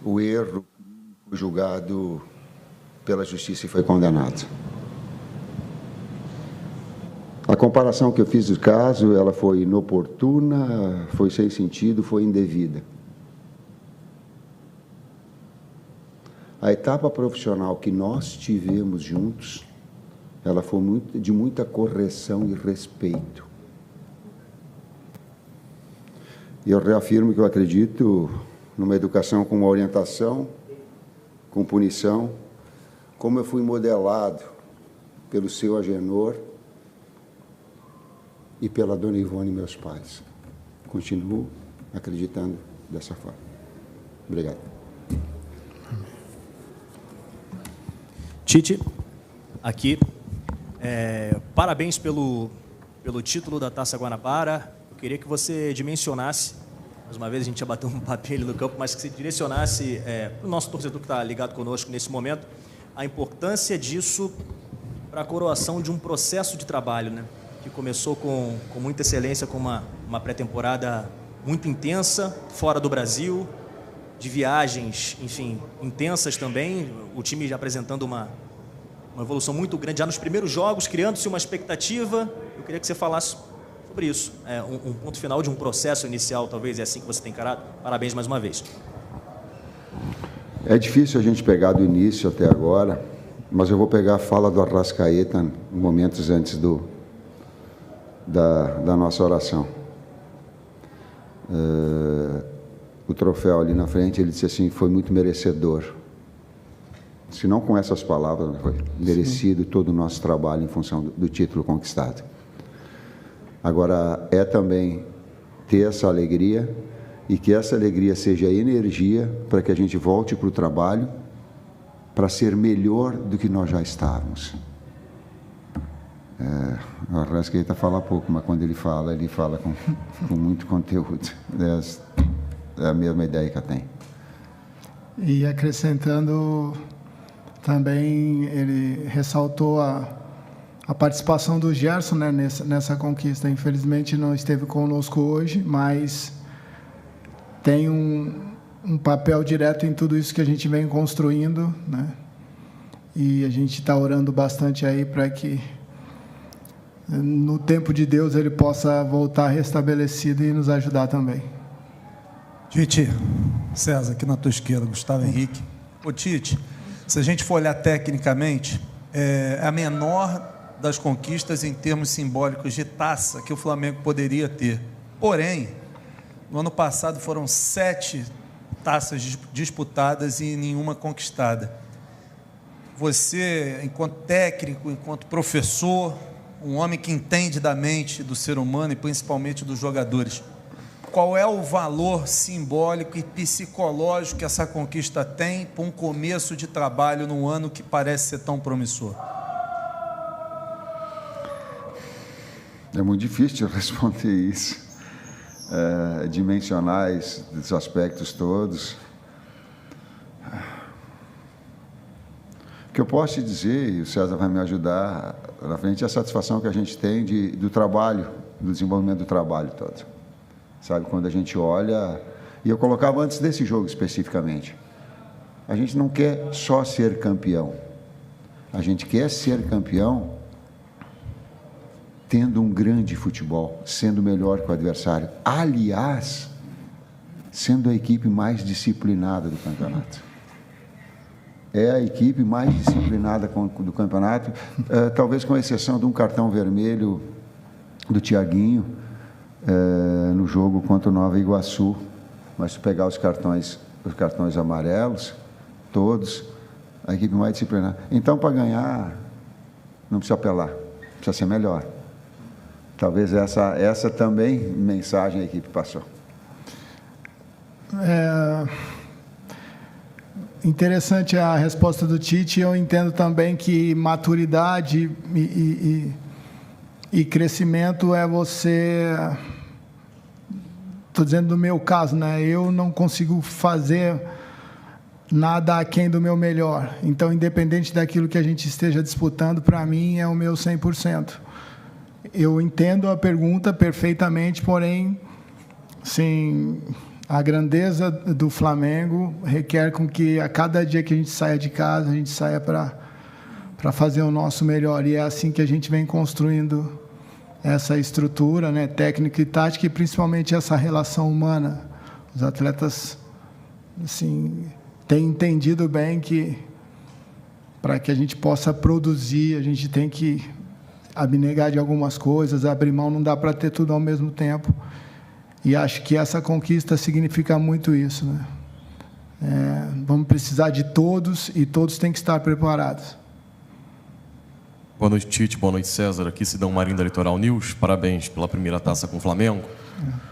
o erro foi julgado pela justiça e foi condenado. A comparação que eu fiz do caso, ela foi inoportuna, foi sem sentido, foi indevida. A etapa profissional que nós tivemos juntos, ela foi de muita correção e respeito. E eu reafirmo que eu acredito numa educação com orientação, com punição, como eu fui modelado pelo seu Agenor e pela dona Ivone, meus pais. Continuo acreditando dessa forma. Obrigado. Tite, aqui, parabéns pelo título da Taça Guanabara. Eu queria que você dimensionasse, mais uma vez a gente já bateu um papel no campo, mas que você direcionasse para o nosso torcedor que está ligado conosco nesse momento, a importância disso para a coroação de um processo de trabalho, né? Que começou com muita excelência, com uma pré-temporada muito intensa, fora do Brasil, de viagens, enfim, intensas também, o time já apresentando uma evolução muito grande, já nos primeiros jogos, criando-se uma expectativa. Eu queria que você falasse sobre isso, um ponto final de um processo inicial, talvez é assim que você tem encarado. Parabéns mais uma vez. É difícil a gente pegar do início até agora, mas eu vou pegar a fala do Arrascaeta momentos antes da nossa oração. O troféu ali na frente, ele disse assim, foi muito merecedor. Se não com essas palavras, foi merecido todo o nosso trabalho em função do título conquistado. Agora, é também ter essa alegria e que essa alegria seja energia para que a gente volte para o trabalho para ser melhor do que nós já estávamos. O Arrascaeta fala pouco, mas quando ele fala com muito conteúdo. É a mesma ideia que eu tenho. E acrescentando, também ele ressaltou a participação do Gerson, né, nessa conquista. Infelizmente não esteve conosco hoje, mas tem um papel direto em tudo isso que a gente vem construindo, né? E a gente está orando bastante aí para que no tempo de Deus ele possa voltar restabelecido e nos ajudar também. Tite, César, aqui na tua esquerda, Gustavo Henrique. Ô Tite, se a gente for olhar tecnicamente, é a menor das conquistas em termos simbólicos de taça que o Flamengo poderia ter. Porém, no ano passado foram 7 taças disputadas e nenhuma conquistada. Você, enquanto técnico, enquanto professor, um homem que entende da mente do ser humano e principalmente dos jogadores, qual é o valor simbólico e psicológico que essa conquista tem para um começo de trabalho num ano que parece ser tão promissor? É muito difícil responder isso, dimensionar esses aspectos todos. O que eu posso te dizer, e o César vai me ajudar na frente, é a satisfação que a gente tem do trabalho, do desenvolvimento do trabalho todo. Sabe, quando a gente olha, e eu colocava antes desse jogo especificamente, a gente não quer só ser campeão, a gente quer ser campeão tendo um grande futebol, sendo melhor que o adversário, aliás, sendo a equipe mais disciplinada do campeonato. É a equipe mais disciplinada do campeonato, talvez com exceção de um cartão vermelho do Thiaguinho, no jogo contra o Nova Iguaçu, mas se pegar os cartões amarelos, todos, a equipe mais disciplinada. Então, para ganhar, não precisa apelar, precisa ser melhor. Talvez essa também mensagem a equipe passou. Interessante a resposta do Tite. Eu entendo também que maturidade e crescimento é você... Estou dizendo do meu caso, né? Eu não consigo fazer nada aquém do meu melhor. Então, independente daquilo que a gente esteja disputando, para mim é o meu 100%. Eu entendo a pergunta perfeitamente, porém, sim, a grandeza do Flamengo requer com que a cada dia que a gente saia de casa, a gente saia para fazer o nosso melhor. E é assim que a gente vem construindo essa estrutura, né, técnica e tática, e principalmente essa relação humana. Os atletas assim, têm entendido bem que para que a gente possa produzir, a gente tem que abnegar de algumas coisas, abrir mão, não dá para ter tudo ao mesmo tempo. E acho que essa conquista significa muito isso, né? Vamos precisar de todos e todos têm que estar preparados. Boa noite, Tite. Boa noite, César. Aqui Sidão Marinho da Litoral News. Parabéns pela primeira taça com o Flamengo.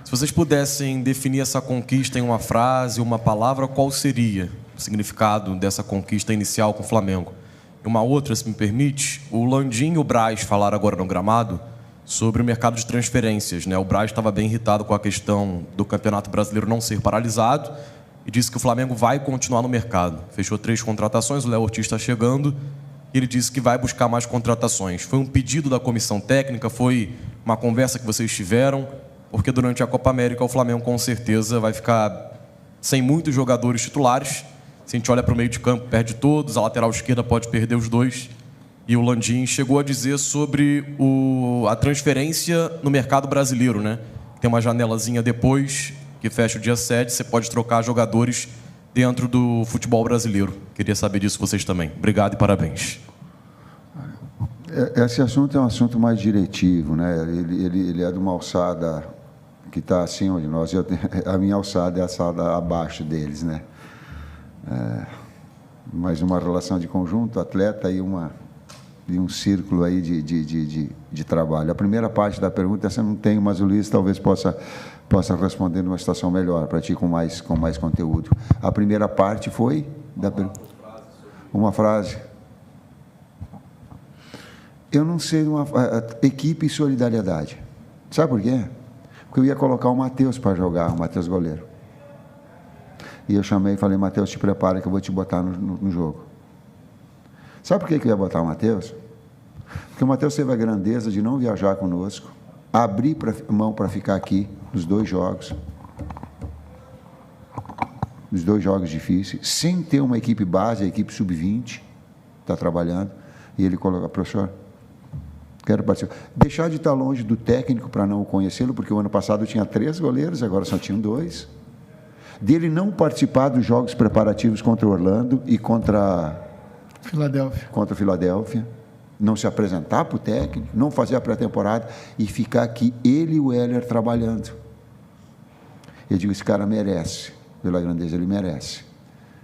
Se vocês pudessem definir essa conquista em uma frase, uma palavra, qual seria o significado dessa conquista inicial com o Flamengo? E uma outra, se me permite, o Landim e o Braz falaram agora no gramado sobre o mercado de transferências, né? O Braz estava bem irritado com a questão do Campeonato Brasileiro não ser paralisado e disse que o Flamengo vai continuar no mercado. Fechou 3 contratações, o Léo Ortiz está chegando e ele disse que vai buscar mais contratações. Foi um pedido da comissão técnica, foi uma conversa que vocês tiveram, porque durante a Copa América o Flamengo com certeza vai ficar sem muitos jogadores titulares. Se a gente olha para o meio de campo, perde todos, a lateral esquerda pode perder os 2. E o Landim chegou a dizer sobre a transferência no mercado brasileiro, né? Tem uma janelazinha depois, que fecha o dia 7, você pode trocar jogadores dentro do futebol brasileiro. Queria saber disso vocês também. Obrigado e parabéns. Esse assunto é um assunto mais diretivo, né? Ele é de uma alçada que está acima de nós. A minha alçada é a alçada abaixo deles, né? Mais uma relação de conjunto, atleta e um círculo aí de trabalho. A primeira parte da pergunta essa eu não tenho, mas o Luiz talvez possa responder numa situação melhor, para ti com mais conteúdo. A primeira parte foi da pergunta. Uma frase. Eu não sei, equipe e solidariedade. Sabe por quê? Porque eu ia colocar o Matheus para jogar, o Matheus goleiro. E eu chamei e falei, Matheus, te prepara que eu vou te botar no jogo. Sabe por que eu ia botar o Matheus? Porque o Matheus teve a grandeza de não viajar conosco, abrir mão para ficar aqui nos 2 jogos, nos 2 jogos difíceis, sem ter uma equipe base, a equipe sub-20 está trabalhando, e ele coloca, professor, quero participar. Deixar de estar longe do técnico para não o conhecê-lo, porque o ano passado tinha 3 goleiros, agora só tinham 2. Dele não participar dos jogos preparativos contra o Orlando e contra Filadélfia, não se apresentar para o técnico, não fazer a pré-temporada e ficar aqui, ele e o Heller trabalhando. Eu digo, esse cara merece, pela grandeza, ele merece.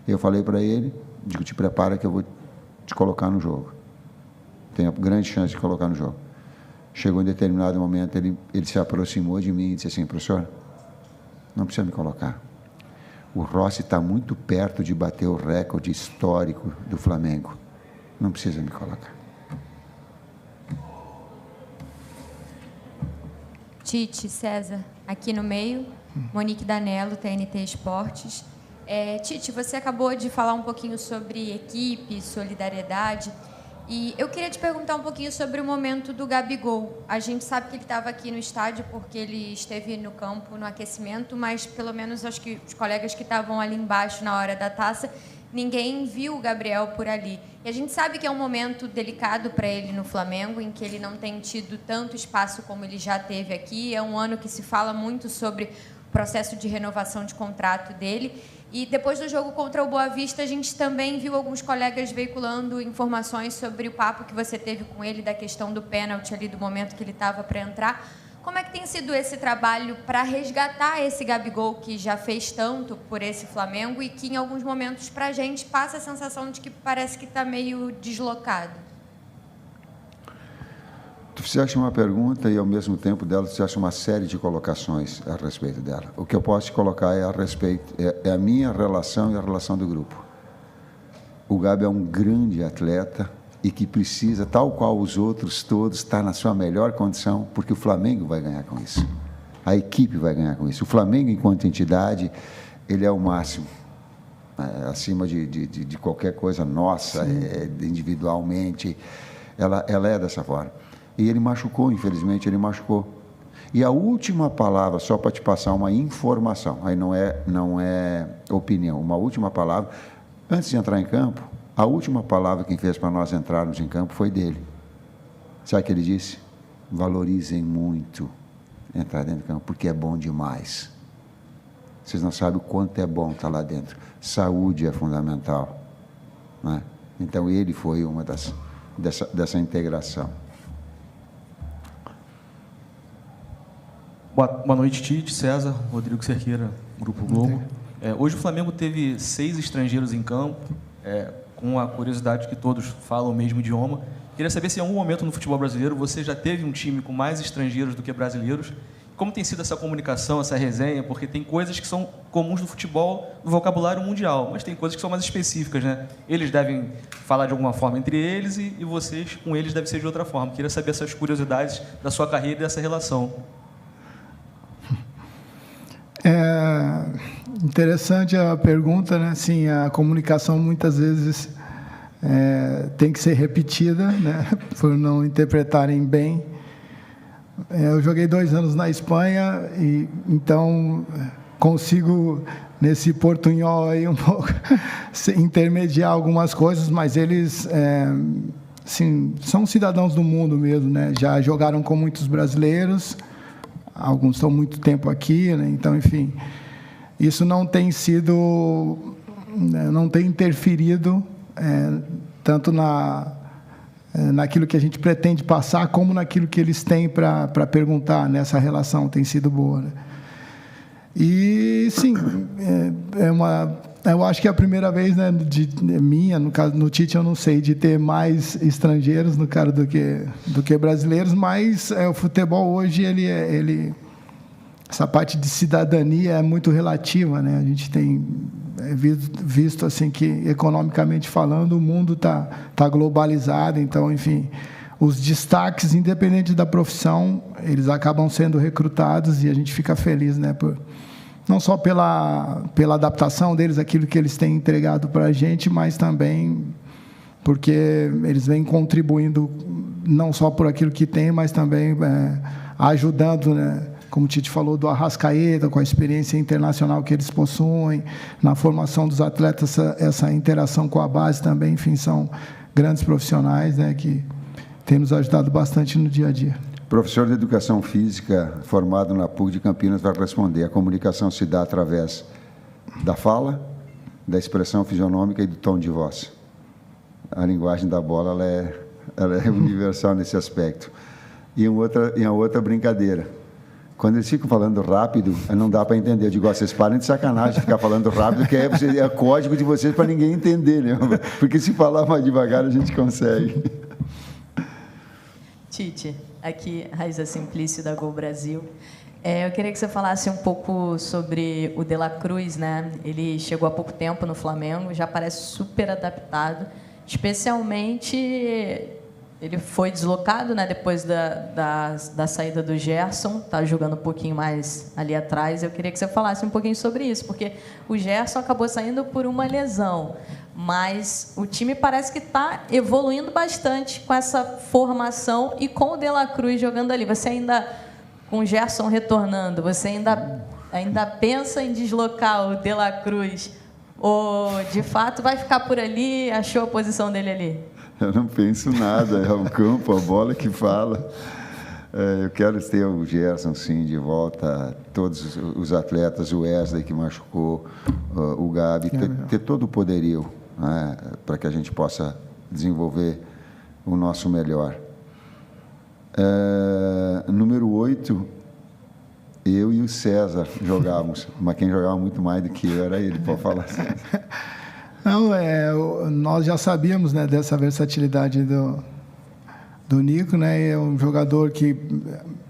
Eu falei para ele, digo, te prepara que eu vou te colocar no jogo. Tem a grande chance de colocar no jogo. Chegou em determinado momento, ele se aproximou de mim e disse assim, professor, não precisa me colocar. O Rossi está muito perto de bater o recorde histórico do Flamengo. Não precisa me colocar. Tite, César, aqui no meio, Monique Danello, TNT Esportes. Tite, você acabou de falar um pouquinho sobre equipe, solidariedade. E eu queria te perguntar um pouquinho sobre o momento do Gabigol. A gente sabe que ele estava aqui no estádio porque ele esteve no campo, no aquecimento, mas pelo menos acho que os colegas que estavam ali embaixo na hora da taça, ninguém viu o Gabriel por ali. E a gente sabe que é um momento delicado para ele no Flamengo, em que ele não tem tido tanto espaço como ele já teve aqui. É um ano que se fala muito sobre o processo de renovação de contrato dele. E depois do jogo contra o Boa Vista, a gente também viu alguns colegas veiculando informações sobre o papo que você teve com ele, da questão do pênalti ali, do momento que ele estava para entrar. Como é que tem sido esse trabalho para resgatar esse Gabigol que já fez tanto por esse Flamengo e que em alguns momentos para a gente passa a sensação de que parece que está meio deslocado? Tu fizeste uma pergunta e, ao mesmo tempo dela, tu fizeste uma série de colocações a respeito dela. O que eu posso te colocar é a minha relação e a relação do grupo. O Gabi é um grande atleta e que precisa, tal qual os outros todos, estar na sua melhor condição, porque o Flamengo vai ganhar com isso. A equipe vai ganhar com isso. O Flamengo, enquanto entidade, ele é o máximo, acima de qualquer coisa nossa, individualmente. Ela é dessa forma. E ele machucou, infelizmente, ele machucou. E a última palavra, só para te passar uma informação, aí não é opinião, uma última palavra, antes de entrar em campo, a última palavra que fez para nós entrarmos em campo foi dele. Sabe o que ele disse? Valorizem muito entrar dentro do campo, porque é bom demais. Vocês não sabem o quanto é bom estar lá dentro. Saúde é fundamental, né? Então ele foi uma dessa integração. Boa noite, Tite, César, Rodrigo Cerqueira, Grupo Globo. Hoje o Flamengo teve 6 estrangeiros em campo, com a curiosidade que todos falam o mesmo idioma. Queria saber se em algum momento no futebol brasileiro você já teve um time com mais estrangeiros do que brasileiros. Como tem sido essa comunicação, essa resenha? Porque tem coisas que são comuns no futebol, no vocabulário mundial, mas tem coisas que são mais específicas, né? Eles devem falar de alguma forma entre eles e vocês com eles deve ser de outra forma. Queria saber essas curiosidades da sua carreira e dessa relação. É interessante a pergunta, né? Sim, a comunicação muitas vezes tem que ser repetida, né? Por não interpretarem bem. Eu joguei 2 anos na Espanha e então consigo nesse portunhol aí um pouco intermediar algumas coisas, mas eles sim, são cidadãos do mundo mesmo, né? Já jogaram com muitos brasileiros. Alguns estão muito tempo aqui, né? Então, enfim, isso não tem interferido tanto naquilo que a gente pretende passar, como naquilo que eles têm para perguntar. Nessa relação tem sido boa, né? E, sim, eu acho que é a primeira vez, né, minha, no caso, no Tite, eu não sei, de ter mais estrangeiros, no caso, do que brasileiros, mas o futebol hoje, essa parte de cidadania é muito relativa, né? A gente tem visto assim que, economicamente falando, o mundo tá globalizado, então, enfim, os destaques, independente da profissão, eles acabam sendo recrutados e a gente fica feliz, né, não só pela adaptação deles, aquilo que eles têm entregado para a gente, mas também porque eles vêm contribuindo não só por aquilo que tem, mas também ajudando, né? Como o Tite falou, do Arrascaeta, com a experiência internacional que eles possuem, na formação dos atletas, essa interação com a base também, enfim, são grandes profissionais, né, que têm nos ajudado bastante no dia a dia. Professor de Educação Física, formado na PUC de Campinas, vai responder. A comunicação se dá através da fala, da expressão fisionômica e do tom de voz. A linguagem da bola ela é universal nesse aspecto. E a outra brincadeira. Quando eles ficam falando rápido, não dá para entender. Eu digo, vocês parem de sacanagem de ficar falando rápido, que é código de vocês para ninguém entender, né? Porque se falar mais devagar, a gente consegue. Tite, aqui, Raíza Simplício, da Gol Brasil. Eu queria que você falasse um pouco sobre o De La Cruz, né? Ele chegou há pouco tempo no Flamengo, já parece super adaptado, especialmente ele foi deslocado, né, depois da saída do Gerson, está jogando um pouquinho mais ali atrás. Eu queria que você falasse um pouquinho sobre isso, porque o Gerson acabou saindo por uma lesão, mas o time parece que está evoluindo bastante com essa formação e com o De La Cruz jogando ali. Você ainda, com o Gerson retornando, você ainda pensa em deslocar o De La Cruz ou, de fato, vai ficar por ali, achou a posição dele ali? Eu não penso nada, é o campo, a bola que fala. Eu quero ter o Gerson, sim, de volta, todos os atletas, o Wesley que machucou, o Gabi, ter todo o poderio, né, para que a gente possa desenvolver o nosso melhor. Número 8, eu e o César jogávamos, mas quem jogava muito mais do que eu era ele, pode falar assim. Não, nós já sabíamos, né, dessa versatilidade do Nico, né? É um jogador que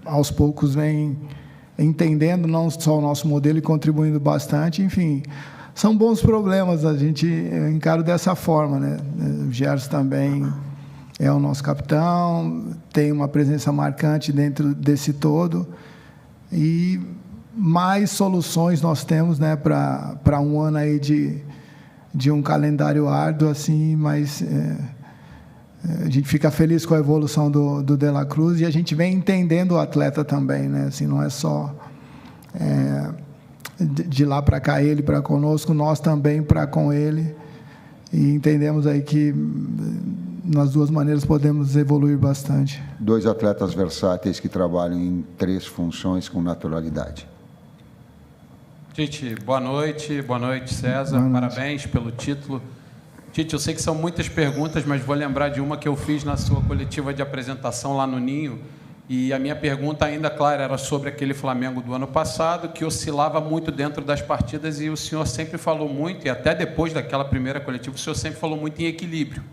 aos poucos vem entendendo não só o nosso modelo e contribuindo bastante. Enfim, são bons problemas, a gente encara dessa forma, né? O Gerson também é o nosso capitão, tem uma presença marcante dentro desse todo e mais soluções nós temos, né, para um ano aí de um calendário árduo, assim, mas A gente fica feliz com a evolução do De La Cruz e a gente vem entendendo o atleta também, né? Assim, não é só de lá para cá ele para conosco, nós também para com ele, e entendemos aí que nas duas maneiras podemos evoluir bastante. 2 atletas versáteis que trabalham em 3 funções com naturalidade. Tite, boa noite César, boa noite. Parabéns pelo título. Tite, eu sei que são muitas perguntas, mas vou lembrar de uma que eu fiz na sua coletiva de apresentação lá no Ninho, e a minha pergunta ainda, claro, era sobre aquele Flamengo do ano passado, que oscilava muito dentro das partidas, e o senhor sempre falou muito, e até depois daquela primeira coletiva, o senhor sempre falou muito em equilíbrio.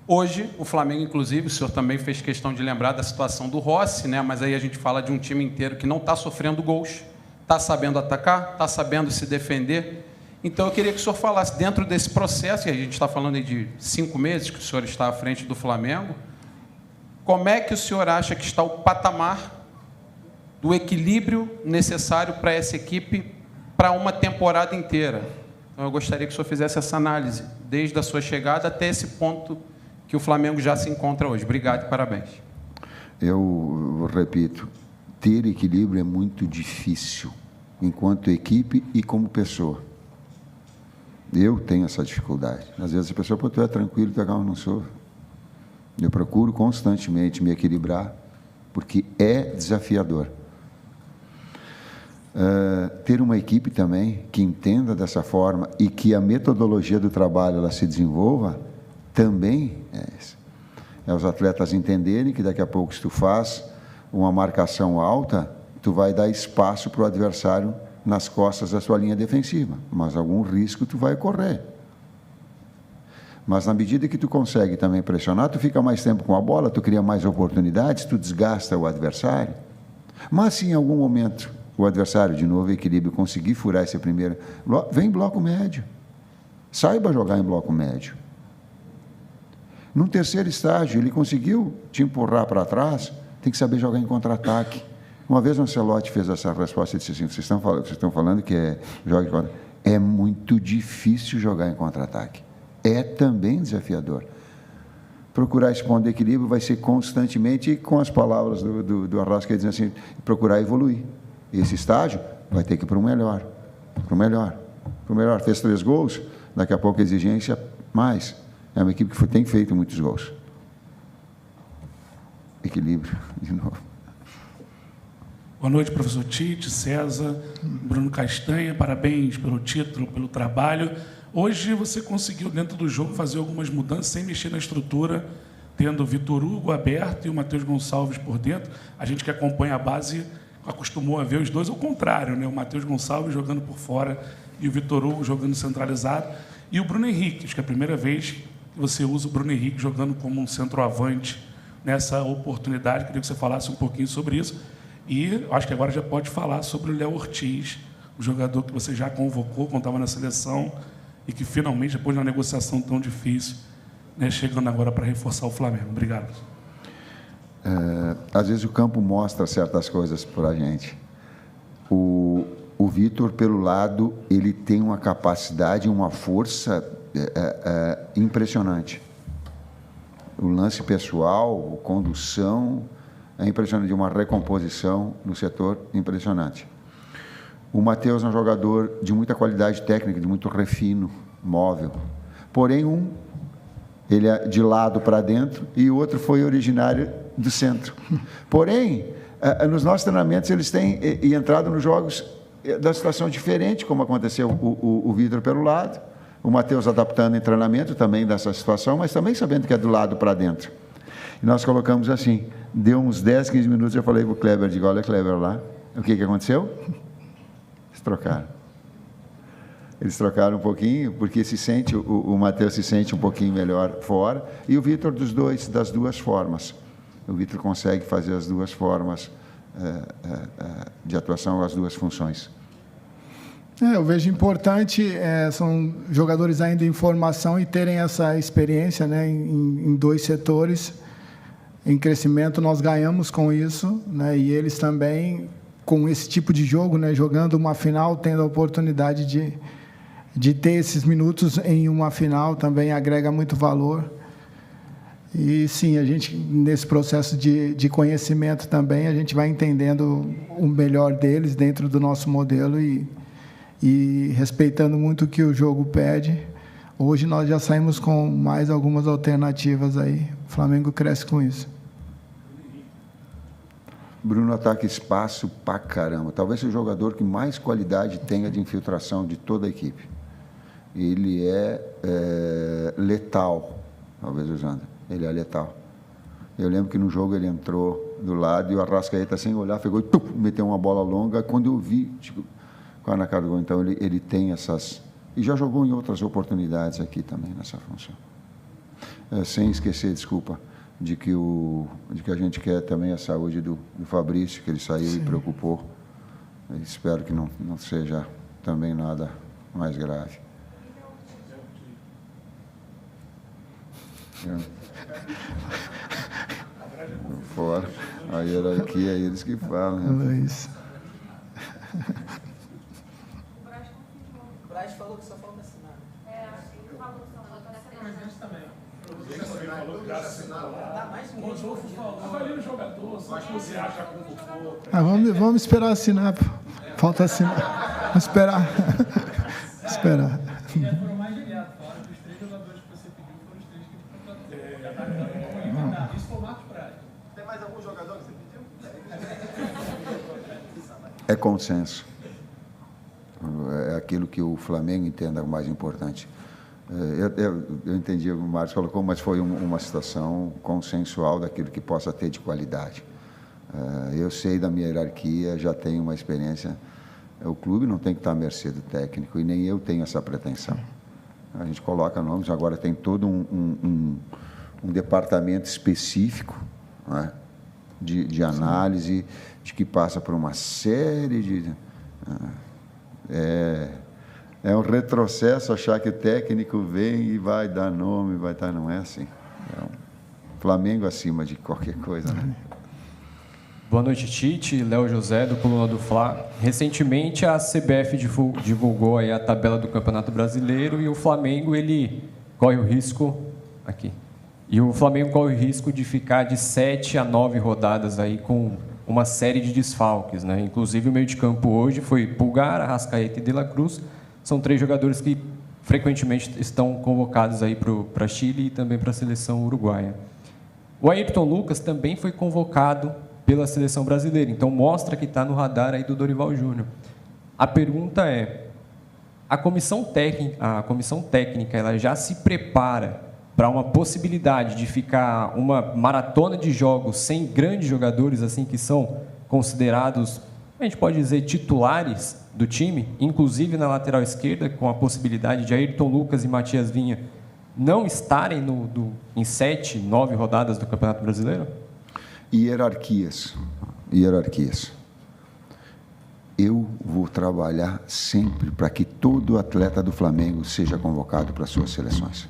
Hoje, o Flamengo, inclusive, o senhor também fez questão de lembrar da situação do Rossi, né? Mas aí a gente fala de um time inteiro que não está sofrendo gols, está sabendo atacar, está sabendo se defender. Então, eu queria que o senhor falasse, dentro desse processo, e a gente está falando aí de 5 meses que o senhor está à frente do Flamengo, como é que o senhor acha que está o patamar do equilíbrio necessário para essa equipe para uma temporada inteira? Então, eu gostaria que o senhor fizesse essa análise, desde a sua chegada até esse ponto que o Flamengo já se encontra hoje. Obrigado e parabéns. Eu repito, ter equilíbrio é muito difícil, enquanto equipe e como pessoa. Eu tenho essa dificuldade. Às vezes a pessoa, pô, tu é tranquilo, tu é calmo, não sou. Eu procuro constantemente me equilibrar, porque é desafiador. Ter uma equipe também que entenda dessa forma e que a metodologia do trabalho ela se desenvolva, também é os atletas entenderem que daqui a pouco, se tu faz uma marcação alta, tu vai dar espaço para o adversário nas costas da sua linha defensiva, mas algum risco tu vai correr. Mas na medida que tu consegue também pressionar, tu fica mais tempo com a bola, tu cria mais oportunidades, tu desgasta o adversário. Mas se em algum momento o adversário, de novo, equilíbrio, conseguir furar esse primeiro, vem em bloco médio. Saiba jogar em bloco médio. No terceiro estágio, ele conseguiu te empurrar para trás, tem que saber jogar em contra-ataque. Uma vez o Ancelotti fez essa resposta e disse assim, vocês estão falando que joga em contra-ataque. É muito difícil jogar em contra-ataque. É também desafiador. Procurar esse ponto de equilíbrio vai ser constantemente, com as palavras do Arrascaeta, dizendo assim, procurar evoluir. Esse estágio vai ter que ir para o melhor. Para o melhor. Para o melhor. Fez 3 gols, daqui a pouco a exigência mais. É uma equipe que tem feito muitos gols. Equilíbrio, de novo. Boa noite, professor Tite, César, Bruno Castanha, parabéns pelo título, pelo trabalho. Hoje você conseguiu, dentro do jogo, fazer algumas mudanças sem mexer na estrutura, tendo o Vitor Hugo aberto e o Matheus Gonçalves por dentro. A gente que acompanha a base acostumou a ver os dois ao contrário, né? O Matheus Gonçalves jogando por fora e o Vitor Hugo jogando centralizado. E o Bruno Henrique, acho que é a primeira vez que você usa o Bruno Henrique jogando como um centroavante nessa oportunidade. Queria que você falasse um pouquinho sobre isso. E acho que agora já pode falar sobre o Léo Ortiz, o jogador que você já convocou quando estava na seleção e que finalmente, depois de uma negociação tão difícil, né, chegando agora para reforçar o Flamengo. Obrigado. Às vezes o campo mostra certas coisas para a gente. O Vitor, pelo lado, ele tem uma capacidade, uma força impressionante. O lance pessoal, a condução, é impressionante, de uma recomposição no setor impressionante. O Matheus é um jogador de muita qualidade técnica, de muito refino, móvel. Porém, ele é de lado para dentro e o outro foi originário do centro. Porém, nos nossos treinamentos, eles têm entrado nos jogos da situação diferente, como aconteceu o Vitor pelo lado, o Matheus adaptando em treinamento também dessa situação, mas também sabendo que é do lado para dentro. E nós colocamos assim, deu uns 10, 15 minutos, eu falei para o Kleber, digo, olha, Kleber, lá, o que aconteceu? Eles trocaram. Eles trocaram um pouquinho, porque o Matheus se sente um pouquinho melhor fora, e o Vitor das duas formas. O Vitor consegue fazer as duas formas de atuação, as duas funções. Eu vejo importante, são jogadores ainda em formação e terem essa experiência, né, em 2 setores. Em crescimento, nós ganhamos com isso, né, e eles também, com esse tipo de jogo, né, jogando uma final, tendo a oportunidade de ter esses minutos em uma final, também agrega muito valor. E sim, a gente, nesse processo de conhecimento também, a gente vai entendendo o melhor deles dentro do nosso modelo e respeitando muito o que o jogo pede. Hoje nós já saímos com mais algumas alternativas aí. O Flamengo cresce com isso. Bruno ataca espaço pra caramba. Talvez seja o jogador que mais qualidade tenha de infiltração de toda a equipe. Ele é letal, talvez usando. Ele é letal. Eu lembro que no jogo ele entrou do lado e o Arrascaeta, sem olhar, pegou e meteu uma bola longa. Quando eu vi, quase na cara do gol, então ele tem essas... E já jogou em outras oportunidades aqui também, nessa função. Sem esquecer, desculpa, de que a gente quer também a saúde do Fabrício, que ele saiu e preocupou. Eu espero que não seja também nada mais grave. Fora. A hierarquia é eles que falam. Né? Isso. O Braz falou que só falta assinar. Eu falo que só falta assinar. O Rodolfo falou. Avalie o jogador, só que você acha que Vamos esperar assinar. Falta assinar. Vamos esperar. Esperar. Foram mais direto. Falaram que os 3 jogadores que você pediu foram os 3 que ele contratou. Já está com isso foi o Marcos Braz. Tem mais algum jogador que você pediu? É consenso. É aquilo que o Flamengo entenda o mais importante. Eu entendi o que o Marcos colocou, mas foi uma situação consensual daquilo que possa ter de qualidade. Eu sei da minha hierarquia, já tenho uma experiência. O clube não tem que estar à mercê do técnico e nem eu tenho essa pretensão. A gente coloca nomes, agora tem todo um departamento específico, né, de análise, de que passa por uma série de... É um retrocesso achar que o técnico vem e vai dar nome, vai estar... Não é assim. É um Flamengo acima de qualquer coisa, né? Boa noite, Tite. Léo José, do Coluna do Fla. Recentemente, a CBF divulgou aí a tabela do Campeonato Brasileiro e o Flamengo, ele corre o risco... Aqui. E o Flamengo corre o risco de ficar de 7 a 9 rodadas aí com uma série de desfalques, né? Inclusive, o meio de campo hoje foi Pulgar, Arrascaeta e De La Cruz. São 3 jogadores que frequentemente estão convocados aí para Chile e também para a seleção uruguaia. O Ayrton Lucas também foi convocado pela seleção brasileira, então mostra que está no radar aí do Dorival Júnior. A pergunta é: a comissão técnica ela já se prepara para uma possibilidade de ficar uma maratona de jogos sem grandes jogadores assim que são considerados, a gente pode dizer, titulares do time, inclusive na lateral esquerda, com a possibilidade de Ayrton Lucas e Matias Vinha não estarem em 7, 9 rodadas do Campeonato Brasileiro? Hierarquias. Eu vou trabalhar sempre para que todo atleta do Flamengo seja convocado para suas seleções.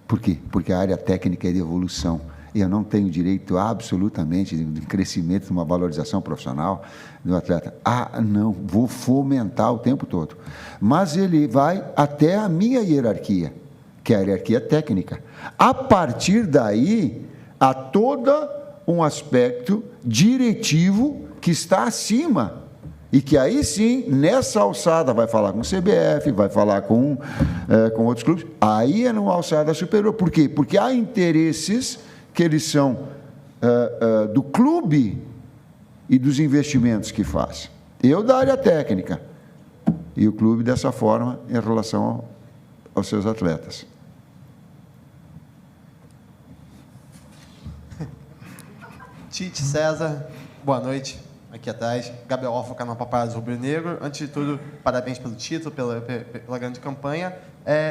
Por quê? Porque a área técnica é de evolução. Eu não tenho direito absolutamente de crescimento, de uma valorização profissional do atleta. Não, vou fomentar o tempo todo. Mas ele vai até a minha hierarquia, que é a hierarquia técnica. A partir daí, há todo um aspecto diretivo que está acima. E que aí sim, nessa alçada, vai falar com o CBF, vai falar com outros clubes. Aí é numa alçada superior. Por quê? Porque há interesses que eles são do clube e dos investimentos que faz. Eu da área técnica e o clube dessa forma em relação aos seus atletas. Tite, César, boa noite. Aqui atrás, Gabriel Orfa, canal Paparazzo Rubro Negro. Antes de tudo, parabéns pelo título, pela grande campanha.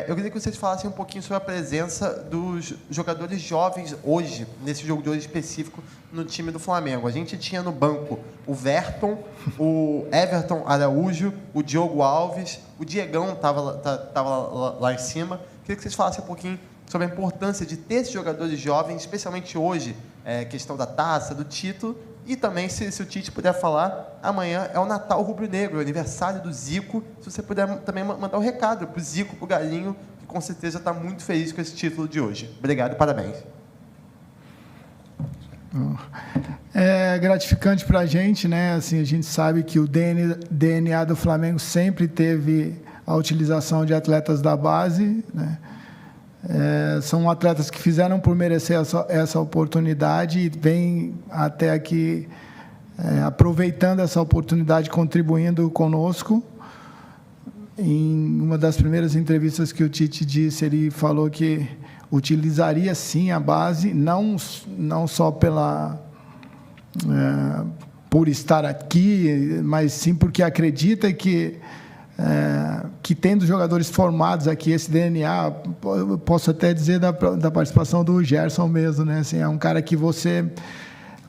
Eu queria que vocês falassem um pouquinho sobre a presença dos jogadores jovens hoje, nesse jogo de hoje específico, no time do Flamengo. A gente tinha no banco o Verton, o Everton Araújo, o Diogo Alves, o Diegão estava lá em cima. Queria que vocês falassem um pouquinho sobre a importância de ter esses jogadores jovens, especialmente hoje, questão da taça, do título. E também, se o Tite puder falar, amanhã é o Natal Rubro-Negro, o aniversário do Zico. Se você puder também mandar um recado para o Zico, para o Galinho, que com certeza está muito feliz com esse título de hoje. Obrigado e parabéns. É gratificante para a gente, né? Assim, a gente sabe que o DNA do Flamengo sempre teve a utilização de atletas da base, né? São atletas que fizeram por merecer essa oportunidade e vêm até aqui aproveitando essa oportunidade, contribuindo conosco. Em uma das primeiras entrevistas que o Tite disse, ele falou que utilizaria sim a base, não só por estar aqui, mas sim porque acredita que tendo jogadores formados aqui, esse DNA, eu posso até dizer da participação do Gerson mesmo, né? Assim, é um cara que você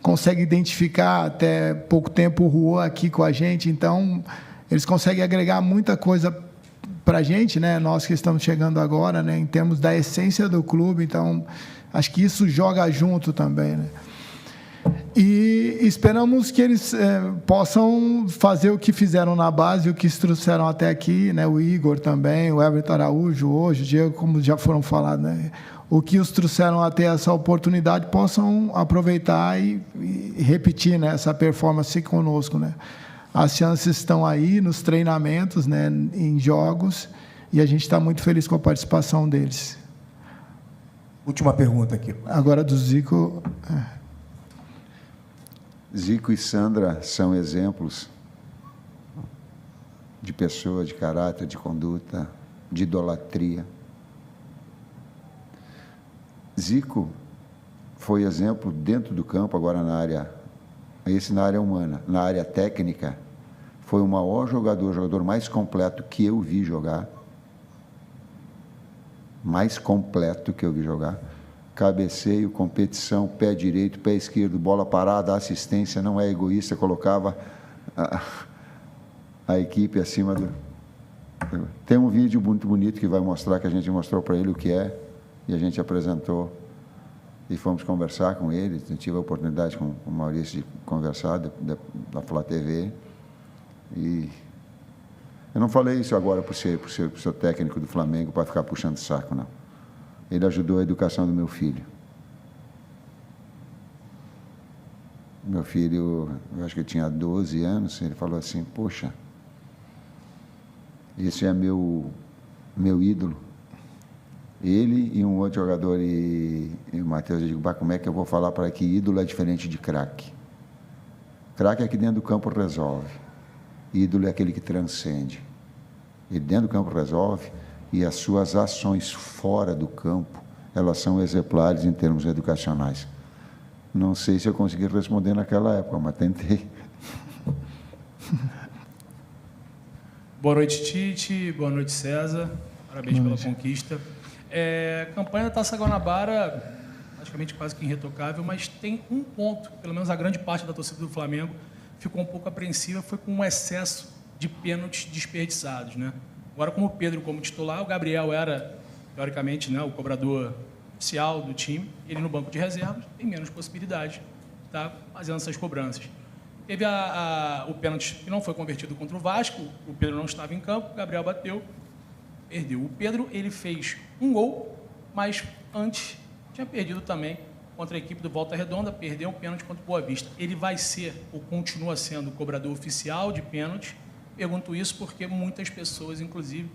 consegue identificar, até pouco tempo o Juan aqui com a gente, então eles conseguem agregar muita coisa para a gente, né? Nós que estamos chegando agora, né? Em termos da essência do clube, então acho que isso joga junto também, né? E esperamos que eles possam fazer o que fizeram na base, o que trouxeram até aqui, né? O Igor também, o Everton Araújo hoje, o Diego, como já foram falados, né? O que os trouxeram até essa oportunidade possam aproveitar e repetir, né? Essa performance conosco, né? As chances estão aí nos treinamentos, né? Em jogos, e a gente está muito feliz com a participação deles. Última pergunta aqui. Agora do Zico. Zico e Sandra são exemplos de pessoa, de caráter, de conduta, de idolatria. Zico foi exemplo dentro do campo, agora na área humana, na área técnica, foi o maior jogador mais completo que eu vi jogar. Mais completo que eu vi jogar. Cabeceio, competição, pé direito, pé esquerdo, bola parada, assistência, não é egoísta, colocava a equipe acima do... Tem um vídeo muito bonito que vai mostrar, que a gente mostrou para ele o que é, e a gente apresentou, e fomos conversar com ele, eu tive a oportunidade com o Maurício de conversar, da Flá TV, e eu não falei isso agora por ser técnico do Flamengo, para ficar puxando saco, não. Ele ajudou a educação do meu filho. Meu filho, eu acho que ele tinha 12 anos, ele falou assim, poxa, esse é meu ídolo. Ele e um outro jogador, e o Matheus, eu digo, como é que eu vou falar para que ídolo é diferente de craque? Craque é que dentro do campo resolve. Ídolo é aquele que transcende. Ele dentro do campo resolve, e as suas ações fora do campo, elas são exemplares em termos educacionais. Não sei se eu consegui responder naquela época, mas tentei. Boa noite, Tite. Boa noite, César. Parabéns pela conquista. Campanha da Taça Guanabara, praticamente quase que irretocável, mas tem um ponto, pelo menos a grande parte da torcida do Flamengo ficou um pouco apreensiva, foi com o excesso de pênaltis desperdiçados, né? Agora, como o Pedro como titular, o Gabriel era, teoricamente, né, o cobrador oficial do time, ele no banco de reservas tem menos possibilidade de estar fazendo essas cobranças. Teve o pênalti que não foi convertido contra o Vasco, o Pedro não estava em campo, o Gabriel bateu, perdeu. O Pedro, ele fez um gol, mas antes tinha perdido também contra a equipe do Volta Redonda, perdeu um pênalti contra o Boa Vista. Ele vai ser, ou continua sendo, o cobrador oficial de pênalti. Pergunto isso porque muitas pessoas, inclusive,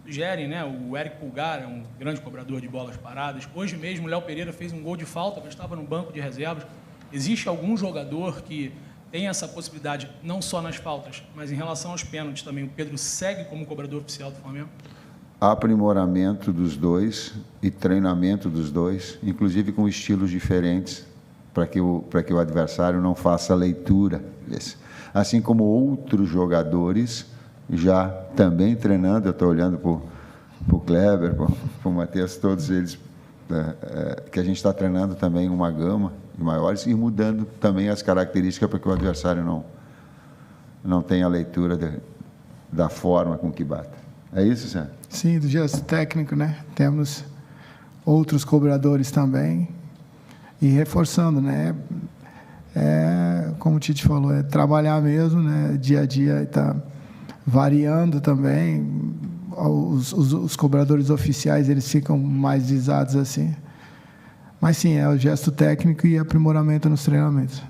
sugerem, né? O Eric Pulgar é um grande cobrador de bolas paradas. Hoje mesmo, o Léo Pereira fez um gol de falta, mas estava no banco de reservas. Existe algum jogador que tem essa possibilidade, não só nas faltas, mas em relação aos pênaltis também? O Pedro segue como cobrador oficial do Flamengo? Aprimoramento dos dois e treinamento dos dois, inclusive com estilos diferentes, para que o adversário não faça leitura desse. Assim como outros jogadores já também treinando, eu estou olhando para o Kleber, para o Matheus, todos eles, que a gente está treinando também uma gama de maiores e mudando também as características para que o adversário não tenha a leitura da forma com que bata. É isso, Sérgio? Sim, do gesto técnico, né? Temos outros cobradores também, e reforçando, né? Como o Tite falou, é trabalhar mesmo, né? Dia a dia, está variando também. Os cobradores oficiais, eles ficam mais visados assim. Mas sim, é o gesto técnico e aprimoramento nos treinamentos.